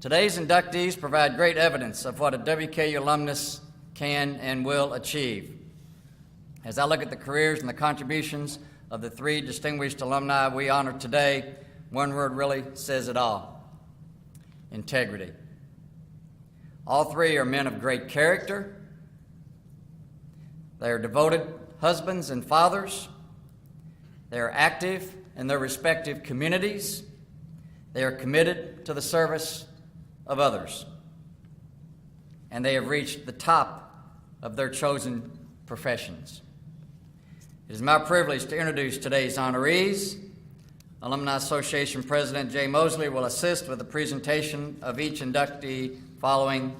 Today's inductees provide great evidence of what a WKU alumnus can and will achieve. As I look at the careers and the contributions of the three distinguished alumni we honor today, one word really says it all: integrity. All three are men of great character. They are devoted husbands and fathers. They are active in their respective communities. They are committed to the service of others. And they have reached the top of their chosen professions. It is my privilege to introduce today's honorees. Alumni Association President Jay Mosley will assist with the presentation of each inductee following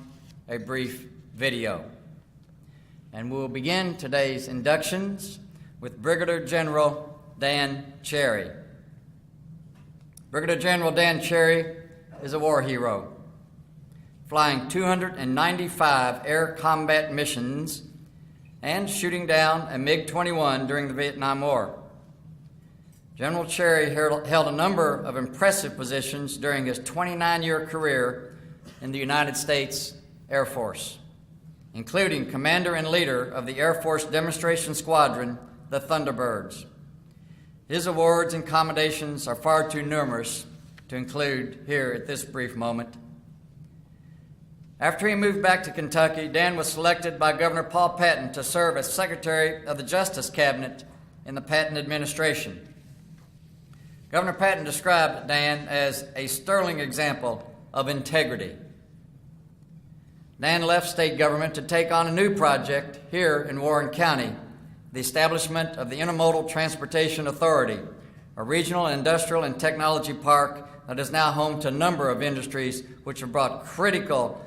a brief video. And we will begin today's inductions with Brigadier General Dan Cherry. Brigadier General Dan Cherry is a war hero, flying 295 air combat missions and shooting down a MiG-21 during the Vietnam War. General Cherry held a number of impressive positions during his 29-year career in the United States Air Force, including commander and leader of the Air Force Demonstration Squadron, the Thunderbirds. His awards and commendations are far too numerous to include here at this brief moment. After he moved back to Kentucky, Dan was selected by Governor Paul Patton to serve as Secretary of the Justice Cabinet in the Patton administration. Governor Patton described Dan as a sterling example of integrity. Dan left state government to take on a new project here in Warren County, the establishment of the Intermodal Transportation Authority, a regional industrial and technology park that is now home to a number of industries which have brought critical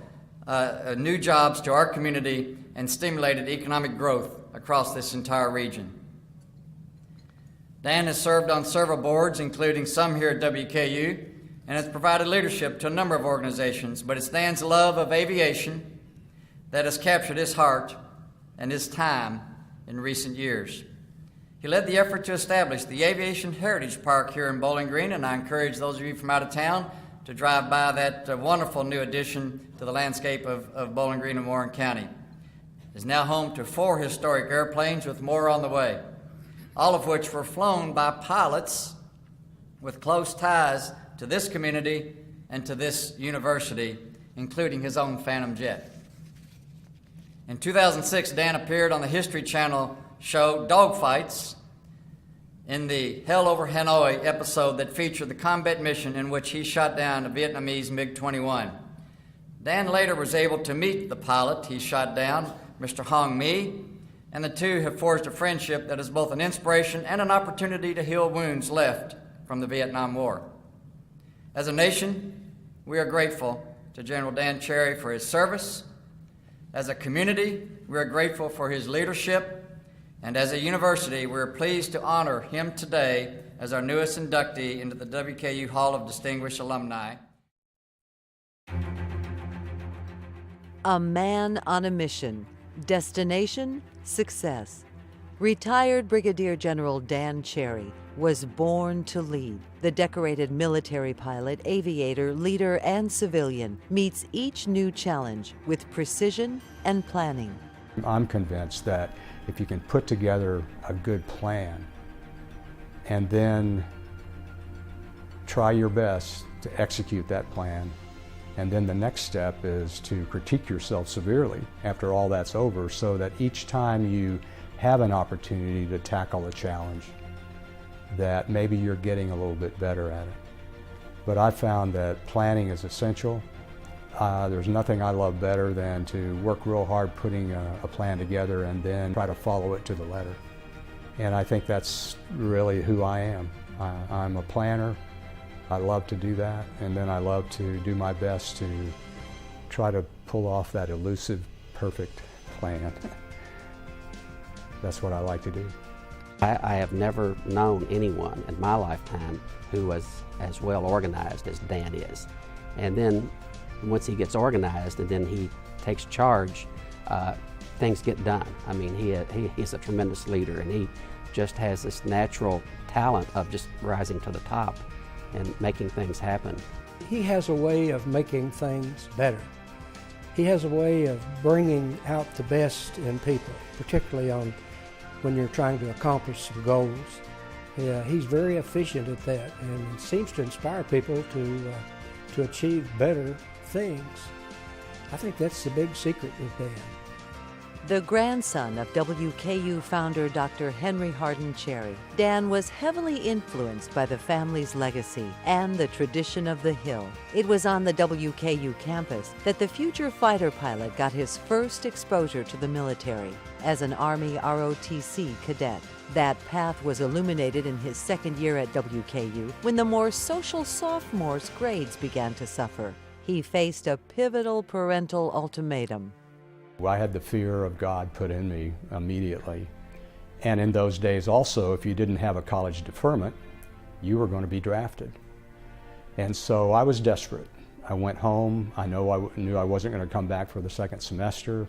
new jobs to our community and stimulated economic growth across this entire region. Dan has served on several boards, including some here at WKU, and has provided leadership to a number of organizations, but it's Dan's love of aviation that has captured his heart and his time in recent years. He led the effort to establish the Aviation Heritage Park here in Bowling Green, and I encourage those of you from out of town to drive by that wonderful new addition to the landscape of Bowling Green and Warren County. It is now home to 4 historic airplanes with more on the way, all of which were flown by pilots with close ties to this community and to this university, including his own Phantom jet. In 2006, Dan appeared on the History Channel show Dogfights in the Hell Over Hanoi episode that featured the combat mission in which he shot down a Vietnamese MiG-21. Dan later was able to meet the pilot he shot down, Mr. Hong Mi, and the two have forged a friendship that is both an inspiration and an opportunity to heal wounds left from the Vietnam War. As a nation, we are grateful to General Dan Cherry for his service. As a community, we are grateful for his leadership. And as a university, we are pleased to honor him today as our newest inductee into the WKU Hall of Distinguished Alumni. A man on a mission. Destination, success. Retired Brigadier General Dan Cherry was born to lead. The decorated military pilot, aviator, leader, and civilian meets each new challenge with precision and planning. I'm convinced that if you can put together a good plan and then try your best to execute that plan, and then the next step is to critique yourself severely after all that's over, so that each time you have an opportunity to tackle a challenge, that maybe you're getting a little bit better at it. But I found that planning is essential. There's nothing I love better than to work real hard putting a plan together and then try to follow it to the letter. And I think that's really who I am. I'm a planner. I love to do that, and then I love to do my best to try to pull off that elusive, perfect plan. That's what I like to do. I have never known anyone in my lifetime who was as well organized as Dan is. And then once he gets organized and then he takes charge, things get done. I mean, he's a tremendous leader, and he just has this natural talent of just rising to the top. and making things happen. He has a way of making things better. He has a way of bringing out the best in people, particularly when you're trying to accomplish some goals. Yeah, he's very efficient at that, and it seems to inspire people to achieve better things. I think that's the big secret with Dan. The grandson of WKU founder Dr. Henry Hardin Cherry, Dan was heavily influenced by the family's legacy and the tradition of the Hill. It was on the WKU campus that the future fighter pilot got his first exposure to the military as an Army ROTC cadet. That path was illuminated in his second year at WKU when the more social sophomore's grades began to suffer. He faced a pivotal parental ultimatum. I had the fear of God put in me immediately. And in those days also, if you didn't have a college deferment, you were going to be drafted. And so I was desperate. I went home. I knew I wasn't going to come back for the second semester.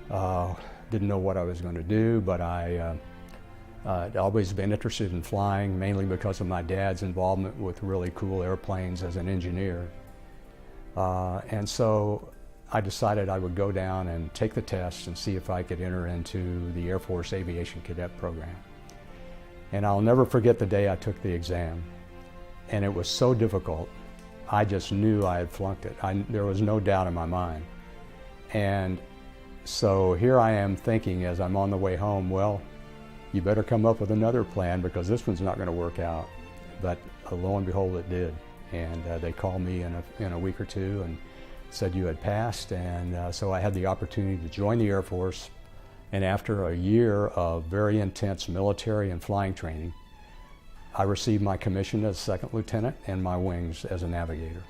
Didn't know what I was going to do, but I'd always been interested in flying, mainly because of my dad's involvement with really cool airplanes as an engineer. And so I decided I would go down and take the test and see if I could enter into the Air Force Aviation Cadet Program. And I'll never forget the day I took the exam. And it was so difficult, I just knew I had flunked it. There was no doubt in my mind. And so here I am thinking as I'm on the way home, well, you better come up with another plan because this one's not going to work out. But lo and behold, it did. And they called me in a week or two and said you had passed, and so I had the opportunity to join the Air Force, and after a year of very intense military and flying training, I received my commission as second lieutenant and my wings as a navigator.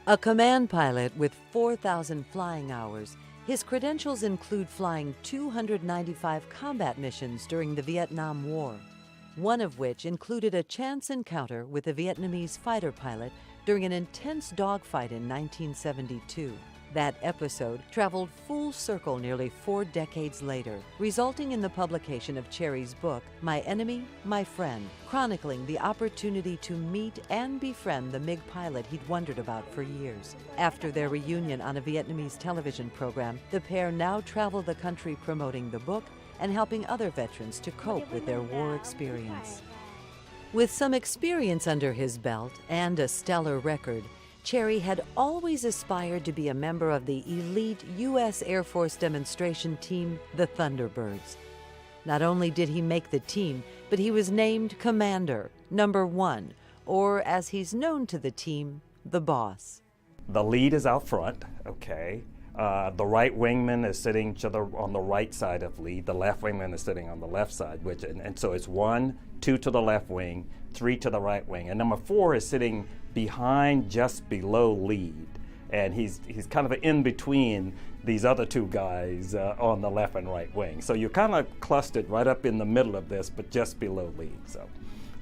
A command pilot with 4,000 flying hours, his credentials include flying 295 combat missions during the Vietnam War, one of which included a chance encounter with a Vietnamese fighter pilot during an intense dogfight in 1972. That episode traveled full circle nearly 4 decades later, resulting in the publication of Cherry's book, My Enemy, My Friend, chronicling the opportunity to meet and befriend the MiG pilot he'd wondered about for years. After their reunion on a Vietnamese television program, the pair now travel the country promoting the book and helping other veterans to cope with their war experience. With some experience under his belt and a stellar record, Cherry had always aspired to be a member of the elite U.S. Air Force demonstration team, the Thunderbirds. Not only did he make the team, but he was named Commander, number 1, or as he's known to the team, the boss. The lead is out front, okay. The right wingman is sitting to on the right side of lead. The left wingman is sitting on the left side, and so it's 1, 2 to the left wing, 3 to the right wing, and number 4 is sitting behind, just below lead, and he's kind of in between these other 2 guys on the left and right wing. So you're kind of clustered right up in the middle of this, but just below lead. So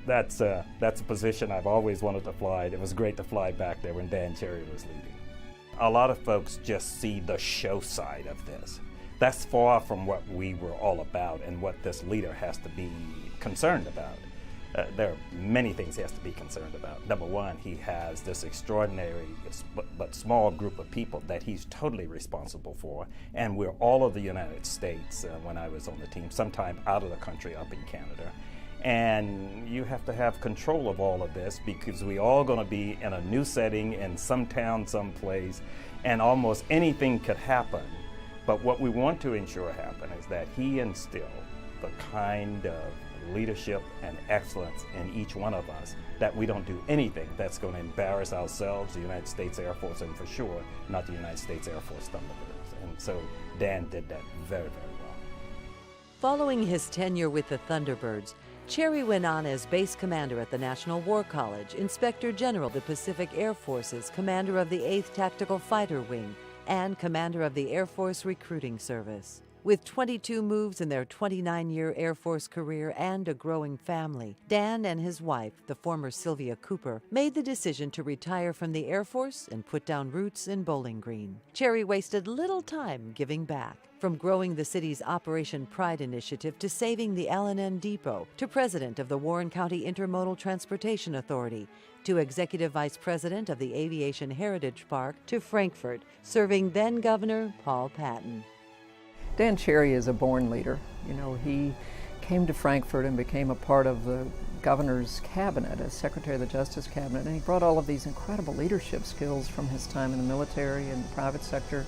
that's a position I've always wanted to fly. It was great to fly back there when Dan Cherry was leading. A lot of folks just see the show side of this. That's far from what we were all about and what this leader has to be concerned about. There are many things he has to be concerned about. Number 1, he has this extraordinary but small group of people that he's totally responsible for, and we're all over the United States when I was on the team, sometime out of the country up in Canada. And you have to have control of all of this because we all going to be in a new setting in some town, someplace, and almost anything could happen. But what we want to ensure happen is that he instill the kind of leadership and excellence in each one of us that we don't do anything that's going to embarrass ourselves, the United States Air Force, and for sure not the United States Air Force Thunderbirds. And so Dan did that very, very well. Following his tenure with the Thunderbirds, Cherry went on as base commander at the National War College, Inspector General of the Pacific Air Forces, commander of the 8th Tactical Fighter Wing, and commander of the Air Force Recruiting Service. With 22 moves in their 29-year Air Force career and a growing family, Dan and his wife, the former Sylvia Cooper, made the decision to retire from the Air Force and put down roots in Bowling Green. Cherry wasted little time giving back. From growing the city's Operation Pride initiative to saving the L&N Depot, to president of the Warren County Intermodal Transportation Authority, to executive vice president of the Aviation Heritage Park, to Frankfort, serving then-Governor Paul Patton. Dan Cherry is a born leader. You know, he came to Frankfort and became a part of the governor's cabinet as Secretary of the Justice Cabinet, and he brought all of these incredible leadership skills from his time in the military and the private sector,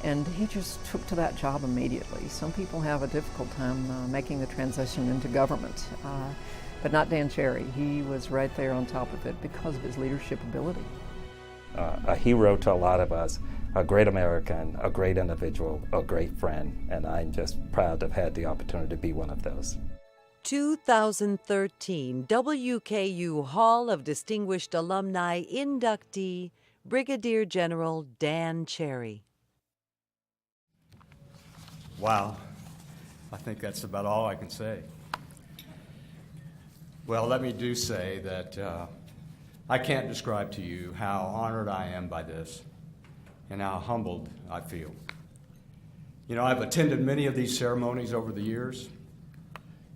and he just took to that job immediately. Some people have a difficult time making the transition into government, but not Dan Cherry. He was right there on top of it because of his leadership ability. A hero to a lot of us, a great American, a great individual, a great friend, and I'm just proud to have had the opportunity to be one of those. 2013 WKU Hall of Distinguished Alumni inductee, Brigadier General Dan Cherry. Wow, I think that's about all I can say. Well, let me do say that I can't describe to you how honored I am by this and how humbled I feel. You know, I've attended many of these ceremonies over the years,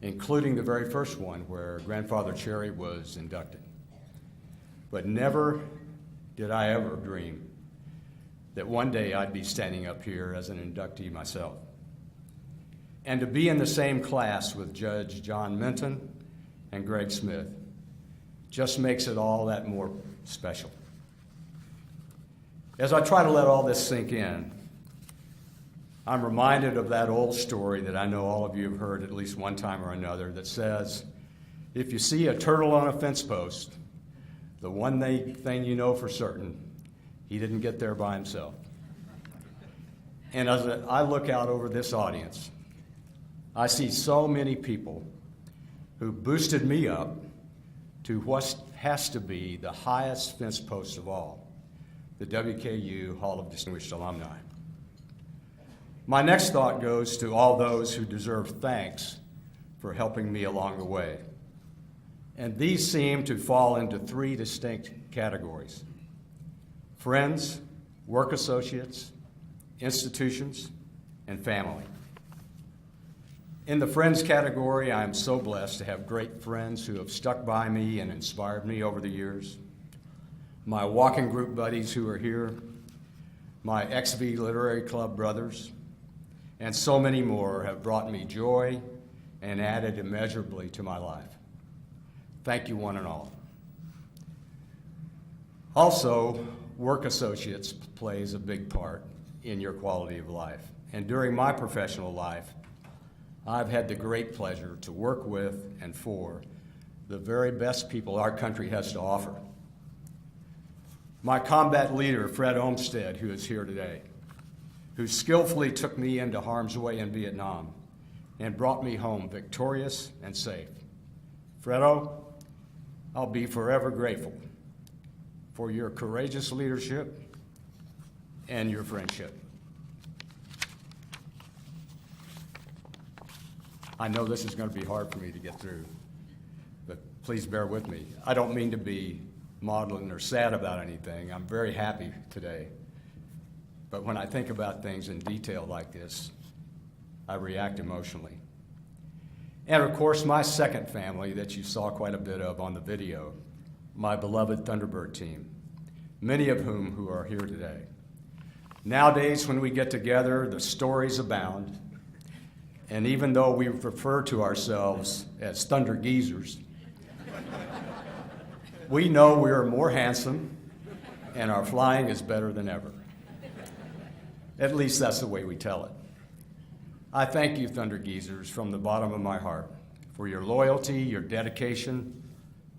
including the very first one where Grandfather Cherry was inducted. But never did I ever dream that one day I'd be standing up here as an inductee myself. And to be in the same class with Judge John Minton and Greg Smith just makes it all that more special. As I try to let all this sink in, I'm reminded of that old story that I know all of you have heard at least one time or another that says, if you see a turtle on a fence post, the one thing you know for certain, he didn't get there by himself. And as I look out over this audience, I see so many people who boosted me up to what has to be the highest fence post of all, the WKU Hall of Distinguished Alumni. My next thought goes to all those who deserve thanks for helping me along the way. And these seem to fall into three distinct categories: friends, work associates, institutions, and family. In the friends category, I am so blessed to have great friends who have stuck by me and inspired me over the years. My walking group buddies who are here, my XV Literary Club brothers, and so many more have brought me joy and added immeasurably to my life. Thank you, one and all. Also, work associates plays a big part in your quality of life. And during my professional life, I've had the great pleasure to work with and for the very best people our country has to offer. My combat leader, Fred Olmsted, who is here today, who skillfully took me into harm's way in Vietnam and brought me home victorious and safe. Fredo, I'll be forever grateful for your courageous leadership and your friendship. I know this is going to be hard for me to get through, but please bear with me. I don't mean to be maudlin or sad about anything. I'm very happy today. But when I think about things in detail like this, I react emotionally. And of course, my second family that you saw quite a bit of on the video, my beloved Thunderbird team, many of whom who are here today. Nowadays, when we get together, the stories abound. And even though we refer to ourselves as Thunder Geezers, we know we are more handsome and our flying is better than ever. At least that's the way we tell it. I thank you, Thunder Geezers, from the bottom of my heart for your loyalty, your dedication.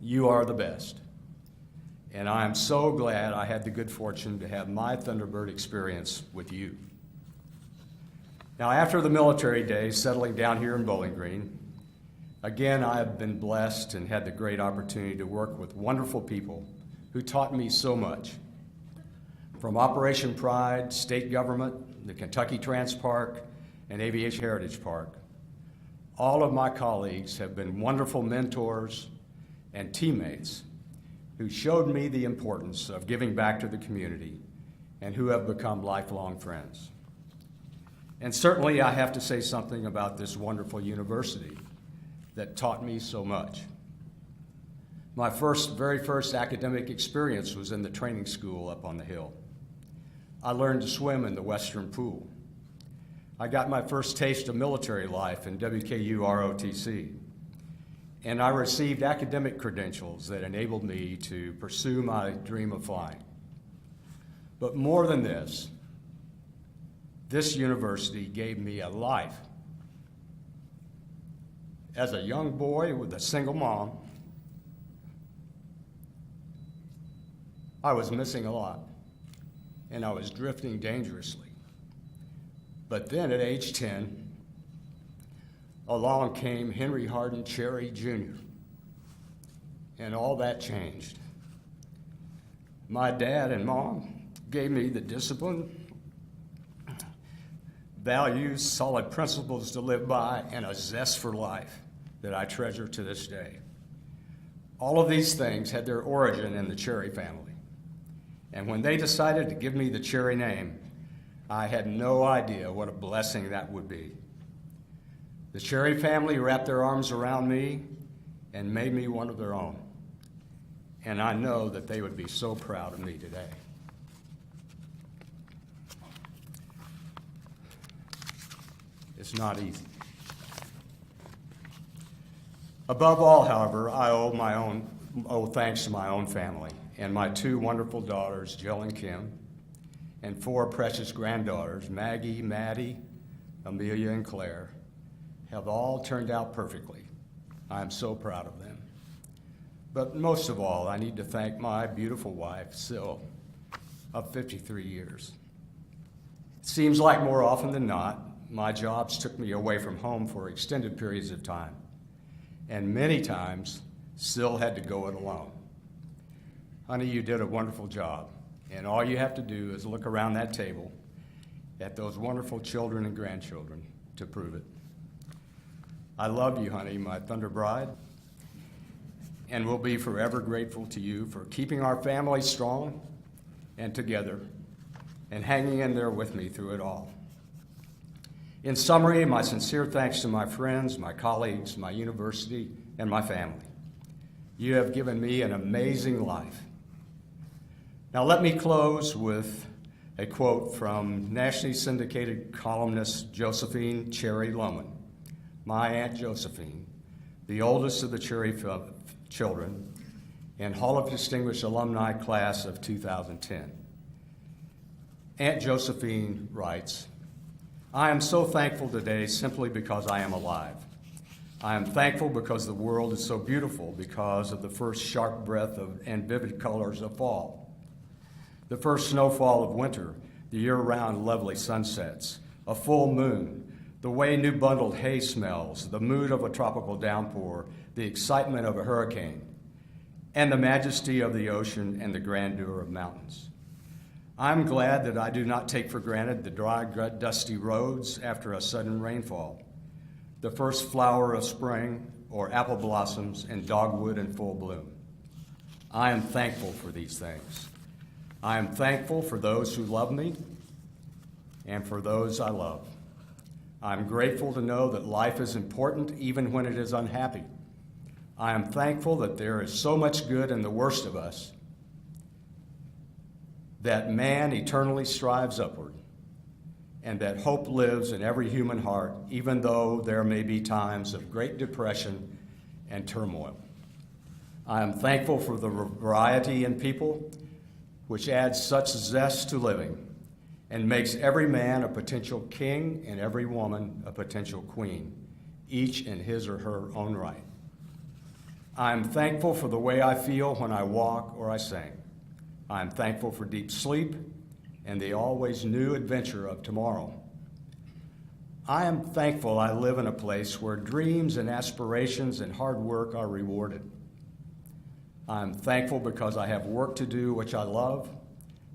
You are the best. And I am so glad I had the good fortune to have my Thunderbird experience with you. Now, after the military days, settling down here in Bowling Green, again, I have been blessed and had the great opportunity to work with wonderful people who taught me so much. From Operation Pride, state government, the Kentucky Trans Park, and Aviation Heritage Park, all of my colleagues have been wonderful mentors and teammates who showed me the importance of giving back to the community and who have become lifelong friends. And certainly I have to say something about this wonderful university that taught me so much. My very first academic experience was in the training school up on the hill. I learned to swim in the Western Pool. I got my first taste of military life in WKU ROTC. And I received academic credentials that enabled me to pursue my dream of flying. But more than this university gave me a life. As a young boy with a single mom, I was missing a lot, and I was drifting dangerously. But then at age 10, along came Henry Hardin Cherry Jr., and all that changed. My dad and mom gave me the discipline, values, solid principles to live by, and a zest for life that I treasure to this day. All of these things had their origin in the Cherry family. And when they decided to give me the Cherry name, I had no idea what a blessing that would be. The Cherry family wrapped their arms around me and made me one of their own. And I know that they would be so proud of me today. It's not easy. Above all, however, I owe thanks to my own family and my two wonderful daughters, Jill and Kim, and four precious granddaughters, Maggie, Maddie, Amelia, and Claire, have all turned out perfectly. I am so proud of them. But most of all, I need to thank my beautiful wife, Syl, of 53 years. It seems like more often than not, my jobs took me away from home for extended periods of time. And many times, Syl had to go it alone. Honey, you did a wonderful job. And all you have to do is look around that table at those wonderful children and grandchildren to prove it. I love you, honey, my Thunder Bride, and will be forever grateful to you for keeping our family strong and together and hanging in there with me through it all. In summary, my sincere thanks to my friends, my colleagues, my university, and my family. You have given me an amazing life. Now let me close with a quote from nationally syndicated columnist Josephine Cherry Lohman, my Aunt Josephine, the oldest of the Cherry children, and Hall of Distinguished Alumni class of 2010. Aunt Josephine writes, "I am so thankful today simply because I am alive. I am thankful because the world is so beautiful because of the first sharp breath and vivid colors of fall, the first snowfall of winter, the year-round lovely sunsets, a full moon, the way new bundled hay smells, the mood of a tropical downpour, the excitement of a hurricane, and the majesty of the ocean and the grandeur of mountains. I'm glad that I do not take for granted the dry, dusty roads after a sudden rainfall, the first flower of spring, or apple blossoms and dogwood in full bloom. I am thankful for these things. I am thankful for those who love me and for those I love. I'm grateful to know that life is important even when it is unhappy. I am thankful that there is so much good in the worst of us, that man eternally strives upward, and that hope lives in every human heart, even though there may be times of great depression and turmoil. I am thankful for the variety in people, which adds such zest to living and makes every man a potential king and every woman a potential queen, each in his or her own right. I am thankful for the way I feel when I walk or I sing. I am thankful for deep sleep and the always new adventure of tomorrow. I am thankful I live in a place where dreams and aspirations and hard work are rewarded. I am thankful because I have work to do which I love.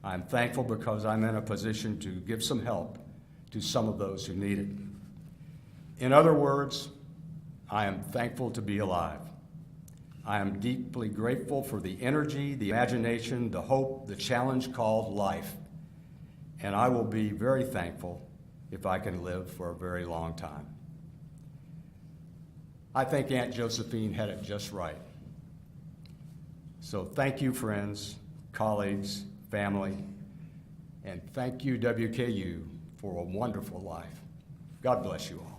I am thankful because I'm in a position to give some help to some of those who need it. In other words, I am thankful to be alive. I am deeply grateful for the energy, the imagination, the hope, the challenge called life. And I will be very thankful if I can live for a very long time. I think Aunt Josephine had it just right. So thank you, friends, colleagues, family, and thank you, WKU, for a wonderful life. God bless you all.